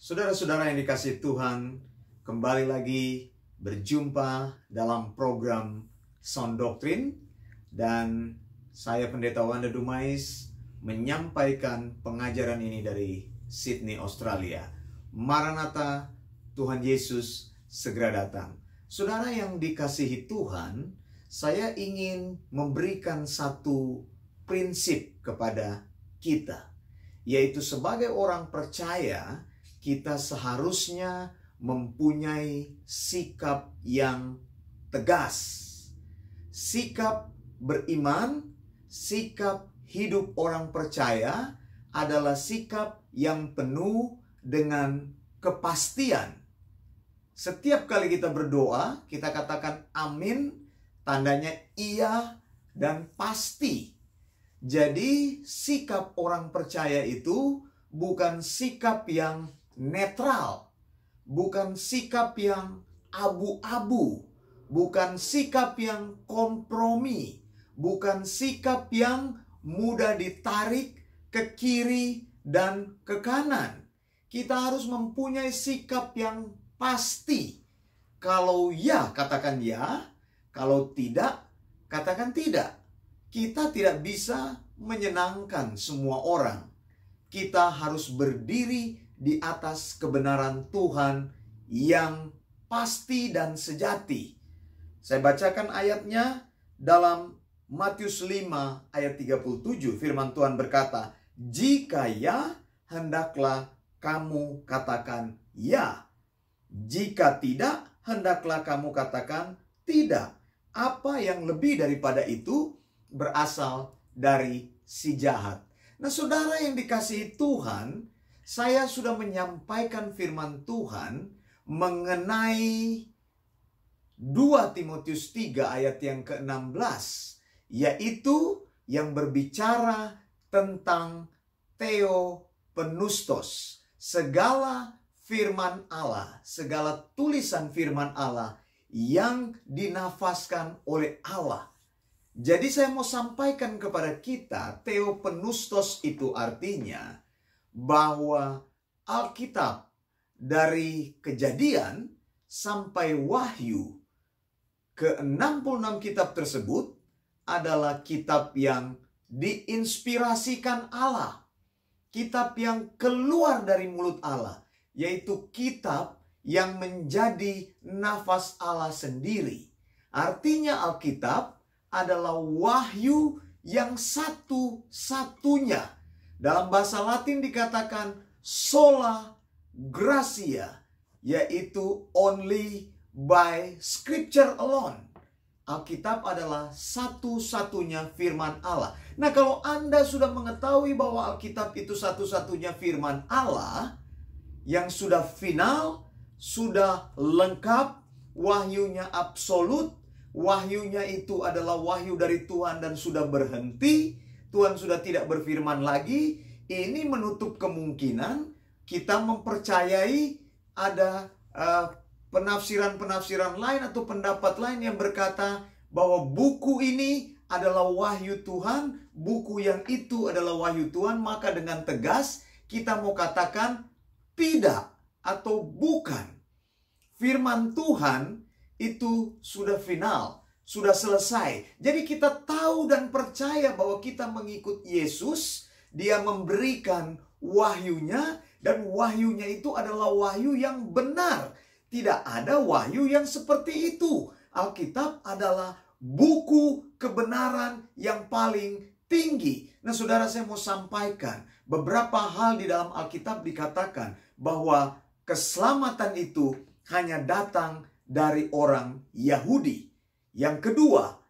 Saudara-saudara yang dikasihi Tuhan, kembali lagi berjumpa dalam program Sound Doctrine, dan saya Pendeta Wanda Dumais menyampaikan pengajaran ini dari Sydney, Australia. Maranatha, Tuhan Yesus segera datang. Saudara yang dikasihi Tuhan, saya ingin memberikan satu prinsip kepada kita, yaitu sebagai orang percaya, kita seharusnya mempunyai sikap yang tegas. Sikap beriman, sikap hidup orang percaya adalah sikap yang penuh dengan kepastian. Setiap kali kita berdoa, kita katakan amin, tandanya iya dan pasti. Jadi sikap orang percaya itu bukan sikap yang netral, bukan sikap yang abu-abu, bukan sikap yang kompromi, bukan sikap yang mudah ditarik ke kiri dan ke kanan. Kita harus mempunyai sikap yang pasti. Kalau ya, katakan ya. Kalau tidak, katakan tidak. Kita tidak bisa menyenangkan semua orang. Kita harus berdiri di atas kebenaran Tuhan yang pasti dan sejati. Saya bacakan ayatnya dalam Matius 5 ayat 37. Firman Tuhan berkata, "Jika ya, hendaklah kamu katakan ya. Jika tidak, hendaklah kamu katakan tidak. Apa yang lebih daripada itu berasal dari si jahat." Nah, saudara yang dikasihi Tuhan, saya sudah menyampaikan firman Tuhan mengenai 2 Timotius 3 ayat yang ke-16, yaitu yang berbicara tentang theopneustos, segala firman Allah, segala tulisan firman Allah yang dinafaskan oleh Allah. Jadi saya mau sampaikan kepada kita, theopneustos itu artinya bahwa Alkitab dari Kejadian sampai Wahyu, ke-66 kitab tersebut adalah kitab yang diinspirasikan Allah. Kitab yang keluar dari mulut Allah, yaitu kitab yang menjadi nafas Allah sendiri. Artinya Alkitab adalah wahyu yang satu-satunya. Dalam bahasa Latin dikatakan sola gratia, yaitu only by scripture alone. Alkitab adalah satu-satunya firman Allah. Nah, kalau Anda sudah mengetahui bahwa Alkitab itu satu-satunya firman Allah yang sudah final, sudah lengkap, wahyunya absolut, wahyunya itu adalah wahyu dari Tuhan dan sudah berhenti, Tuhan sudah tidak berfirman lagi, ini menutup kemungkinan kita mempercayai ada penafsiran-penafsiran lain atau pendapat lain yang berkata bahwa buku ini adalah wahyu Tuhan, buku yang itu adalah wahyu Tuhan, maka dengan tegas kita mau katakan tidak atau bukan. Firman Tuhan itu sudah final, sudah selesai. Jadi kita tahu dan percaya bahwa kita mengikut Yesus. Dia memberikan wahyunya, dan wahyunya itu adalah wahyu yang benar. Tidak ada wahyu yang seperti itu. Alkitab adalah buku kebenaran yang paling tinggi. Nah, saudara, saya mau sampaikan beberapa hal di dalam Alkitab dikatakan bahwa keselamatan itu hanya datang dari orang Yahudi. Yang kedua,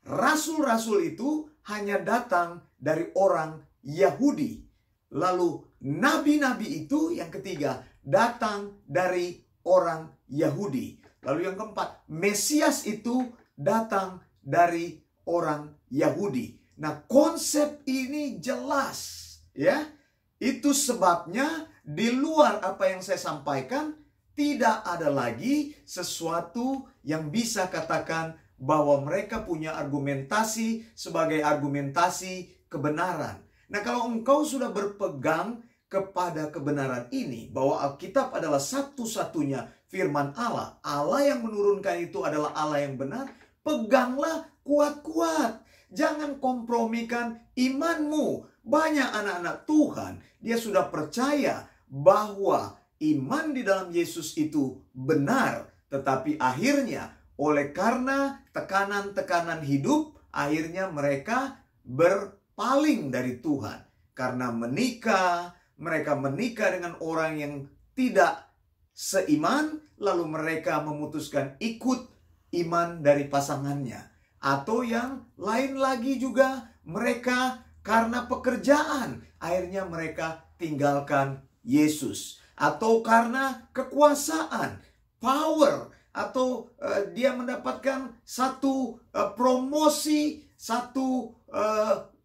rasul-rasul itu hanya datang dari orang Yahudi. Lalu nabi-nabi itu, yang ketiga, datang dari orang Yahudi. Lalu yang keempat, Mesias itu datang dari orang Yahudi. Nah, konsep ini jelas, ya. Itu sebabnya di luar apa yang saya sampaikan, tidak ada lagi sesuatu yang bisa katakan bahwa mereka punya argumentasi sebagai argumentasi kebenaran. Nah, kalau engkau sudah berpegang kepada kebenaran ini, bahwa Alkitab adalah satu-satunya firman Allah, Allah yang menurunkan itu adalah Allah yang benar, peganglah kuat-kuat. Jangan kompromikan imanmu. Banyak anak-anak Tuhan, dia sudah percaya bahwa iman di dalam Yesus itu benar. Tetapi akhirnya, oleh karena tekanan-tekanan hidup, akhirnya mereka berpaling dari Tuhan. Karena mereka menikah dengan orang yang tidak seiman, lalu mereka memutuskan ikut iman dari pasangannya. Atau yang lain lagi juga, mereka karena pekerjaan, akhirnya mereka tinggalkan Yesus. Atau karena kekuasaan, power, atau dia mendapatkan satu promosi, satu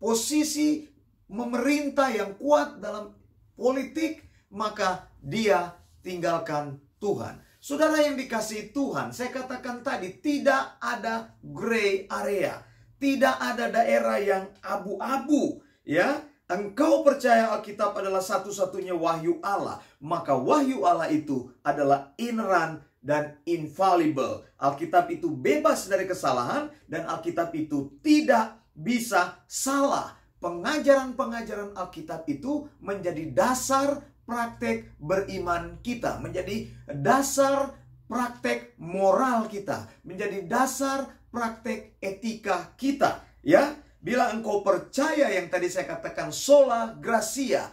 posisi memerintah yang kuat dalam politik, maka dia tinggalkan Tuhan. Saudara yang dikasihi Tuhan, saya katakan tadi, tidak ada gray area. Tidak ada daerah yang abu-abu. Ya, engkau percaya Alkitab adalah satu-satunya wahyu Allah, maka wahyu Allah itu adalah ineran dan infallible. Alkitab itu bebas dari kesalahan, dan Alkitab itu tidak bisa salah. Pengajaran-pengajaran Alkitab itu menjadi dasar praktek beriman kita, menjadi dasar praktek moral kita, menjadi dasar praktek etika kita. Ya, bila engkau percaya yang tadi saya katakan sola gratia,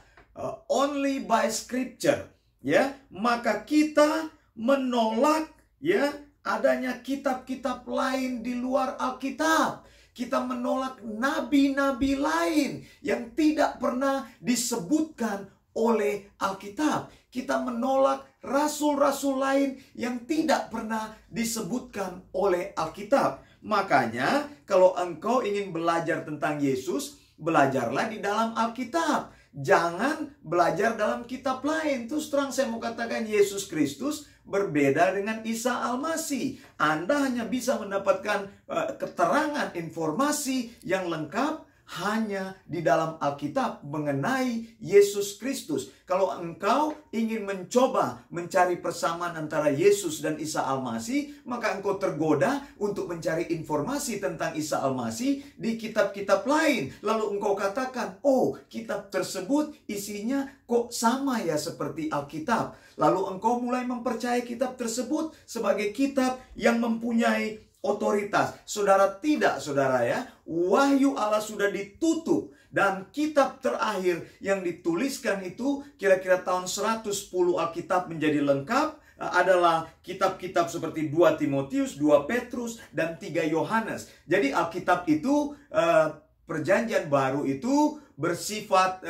only by scripture, ya, maka kita menolak ya adanya kitab-kitab lain di luar Alkitab. Kita menolak nabi-nabi lain yang tidak pernah disebutkan oleh Alkitab. Kita menolak rasul-rasul lain yang tidak pernah disebutkan oleh Alkitab. Makanya kalau engkau ingin belajar tentang Yesus, belajarlah di dalam Alkitab. Jangan belajar dalam kitab lain. Terus terang saya mau katakan, Yesus Kristus berbeda dengan Isa Al-Masih. Anda hanya bisa mendapatkan keterangan informasi yang lengkap hanya di dalam Alkitab mengenai Yesus Kristus. Kalau engkau ingin mencoba mencari persamaan antara Yesus dan Isa Al-Masih, maka engkau tergoda untuk mencari informasi tentang Isa Al-Masih di kitab-kitab lain. Lalu engkau katakan, oh, kitab tersebut isinya kok sama ya seperti Alkitab. Lalu engkau mulai mempercayai kitab tersebut sebagai kitab yang mempunyai otoritas. Saudara, tidak, saudara ya. Wahyu Allah sudah ditutup, dan kitab terakhir yang dituliskan itu kira-kira tahun 110 Alkitab menjadi lengkap adalah kitab-kitab seperti 2 Timotius, 2 Petrus, dan 3 Yohanes. Jadi Alkitab itu, perjanjian baru itu bersifat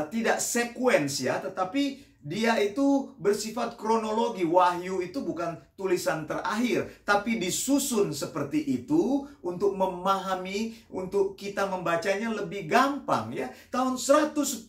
tidak sekuens ya, tetapi dia itu bersifat kronologi. Wahyu itu bukan tulisan terakhir, tapi disusun seperti itu untuk memahami, untuk kita membacanya lebih gampang ya. Tahun 110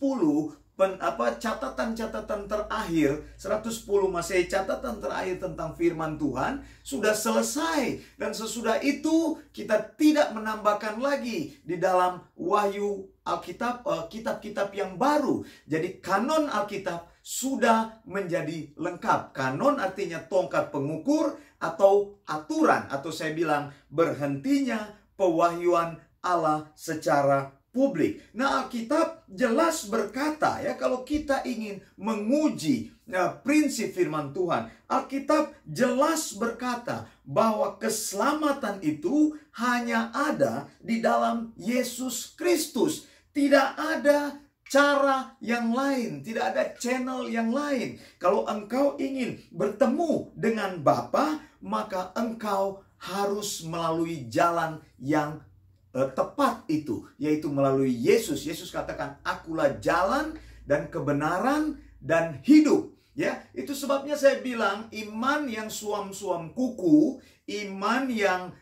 catatan-catatan terakhir, 110 Masehi, catatan terakhir tentang firman Tuhan sudah selesai. Dan sesudah itu kita tidak menambahkan lagi di dalam wahyu Alkitab, kitab-kitab yang baru. Jadi kanon Alkitab sudah menjadi lengkap. Kanon artinya tongkat pengukur atau aturan, atau saya bilang berhentinya pewahyuan Allah secara publik. Nah, Alkitab jelas berkata ya, kalau kita ingin menguji prinsip firman Tuhan, Alkitab jelas berkata bahwa keselamatan itu hanya ada di dalam Yesus Kristus. Tidak ada cara yang lain, tidak ada channel yang lain. Kalau engkau ingin bertemu dengan Bapa, maka engkau harus melalui jalan yang tepat itu, yaitu melalui Yesus. Yesus katakan, akulah jalan dan kebenaran dan hidup. Ya, itu sebabnya saya bilang iman yang suam-suam kuku, iman yang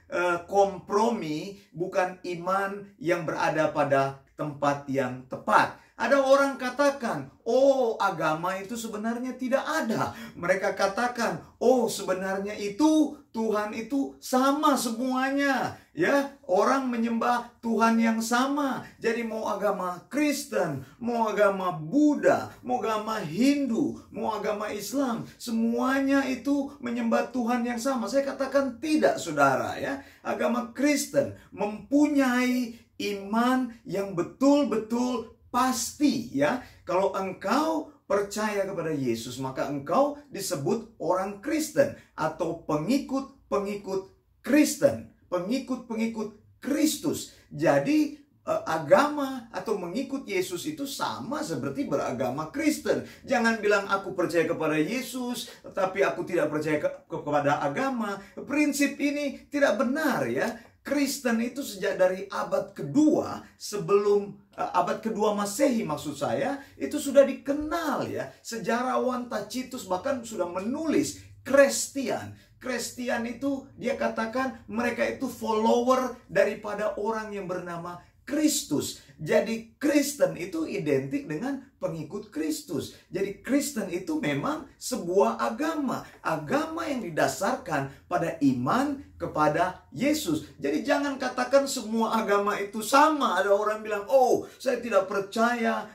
kompromi, bukan iman yang berada pada tempat yang tepat. Ada orang katakan, oh, agama itu sebenarnya tidak ada. Mereka katakan, oh sebenarnya itu Tuhan itu sama semuanya. Ya, orang menyembah Tuhan yang sama. Jadi mau agama Kristen, mau agama Buddha, mau agama Hindu, mau agama Islam, semuanya itu menyembah Tuhan yang sama. Saya katakan tidak, saudara, ya. Agama Kristen mempunyai iman yang betul-betul pasti, ya. Kalau engkau percaya kepada Yesus, maka engkau disebut orang Kristen atau pengikut-pengikut Kristen, pengikut-pengikut Kristus. Jadi agama atau mengikut Yesus itu sama seperti beragama Kristen. Jangan bilang aku percaya kepada Yesus tetapi aku tidak percaya kepada agama. Prinsip ini tidak benar, ya. Kristen itu sejak dari abad kedua sebelum abad kedua Masehi, maksud saya, itu sudah dikenal, ya. Sejarawan Tacitus bahkan sudah menulis Kristen. Kristen itu dia katakan mereka itu follower daripada orang yang bernama Kristus. Jadi Kristen itu identik dengan pengikut Kristus. Jadi Kristen itu memang sebuah agama. Agama yang didasarkan pada iman kepada Yesus. Jadi jangan katakan semua agama itu sama. Ada orang bilang, oh saya tidak percaya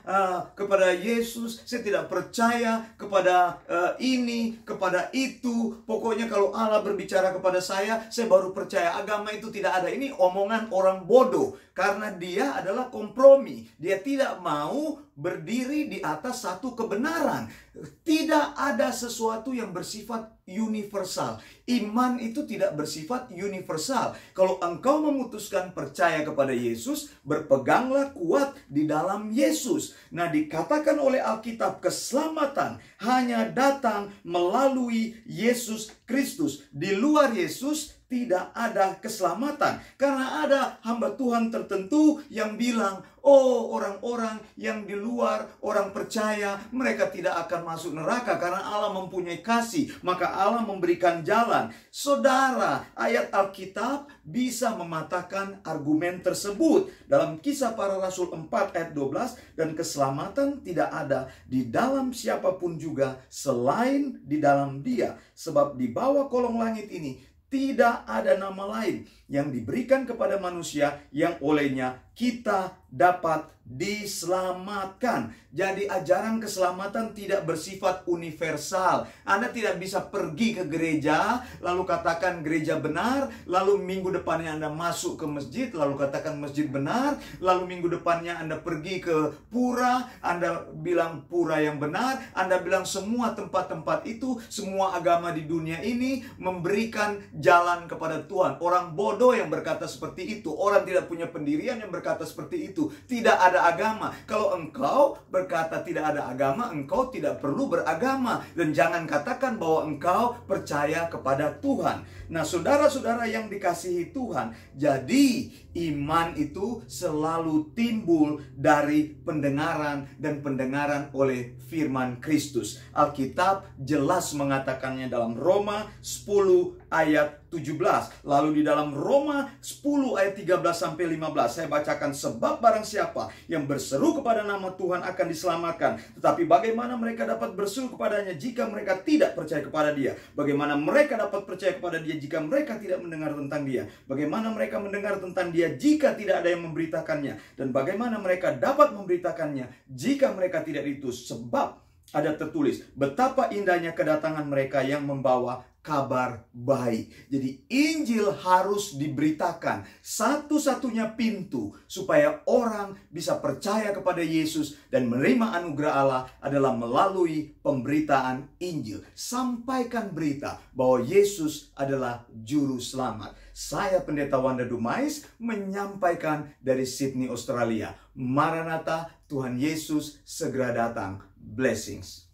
kepada Yesus. Saya tidak percaya kepada ini, kepada itu. Pokoknya kalau Allah berbicara kepada saya baru percaya. Agama itu tidak ada. Ini omongan orang bodoh. Karena dia adalah kompromi. Dia tidak mau berdiri di atas satu kebenaran. Tidak ada sesuatu yang bersifat universal. Iman itu tidak bersifat universal. Kalau engkau memutuskan percaya kepada Yesus, berpeganglah kuat di dalam Yesus. Nah, dikatakan oleh Alkitab, keselamatan hanya datang melalui Yesus Kristus. Di luar Yesus tidak ada keselamatan. Karena ada hamba Tuhan tertentu yang bilang, oh orang-orang yang di luar, orang percaya, mereka tidak akan masuk neraka karena Allah mempunyai kasih. Maka Allah memberikan jalan. Saudara, ayat Alkitab bisa mematahkan argumen tersebut. Dalam Kisah Para Rasul 4 ayat 12, dan keselamatan tidak ada di dalam siapapun juga selain di dalam Dia. Sebab di bawah kolong langit ini tidak ada nama lain yang diberikan kepada manusia yang olehnya kita dapat diselamatkan. Jadi ajaran keselamatan tidak bersifat universal. Anda tidak bisa pergi ke gereja, lalu katakan gereja benar, lalu minggu depannya Anda masuk ke masjid, lalu katakan masjid benar, lalu minggu depannya Anda pergi ke pura, Anda bilang pura yang benar, Anda bilang semua tempat-tempat itu, semua agama di dunia ini memberikan jalan kepada Tuhan. Orang bodoh yang berkata seperti itu, orang tidak punya pendirian yang berkata seperti itu. Tidak ada agama. Kalau engkau berkata tidak ada agama, engkau tidak perlu beragama. Dan jangan katakan bahwa engkau percaya kepada Tuhan. Nah, saudara-saudara yang dikasihi Tuhan, jadi iman itu selalu timbul dari pendengaran dan pendengaran oleh firman Kristus. Alkitab jelas mengatakannya dalam Roma 10 ayat 17. Lalu di dalam Roma 10 ayat 13 sampai 15 saya bacakan, sebab barang siapa yang berseru kepada nama Tuhan akan diselamatkan. Tetapi bagaimana mereka dapat berseru kepadanya jika mereka tidak percaya kepada Dia? Bagaimana mereka dapat percaya kepada Dia jika mereka tidak mendengar tentang Dia? Bagaimana mereka mendengar tentang Dia jika tidak ada yang memberitakannya? Dan bagaimana mereka dapat memberitakannya jika mereka tidak diutus? Sebab ada tertulis, betapa indahnya kedatangan mereka yang membawa kabar baik. Jadi Injil harus diberitakan. Satu-satunya pintu supaya orang bisa percaya kepada Yesus dan menerima anugerah Allah adalah melalui pemberitaan Injil. Sampaikan berita bahwa Yesus adalah juru selamat. Saya Pendeta Wanda Dumais menyampaikan dari Sydney, Australia. Maranatha, Tuhan Yesus segera datang. Blessings.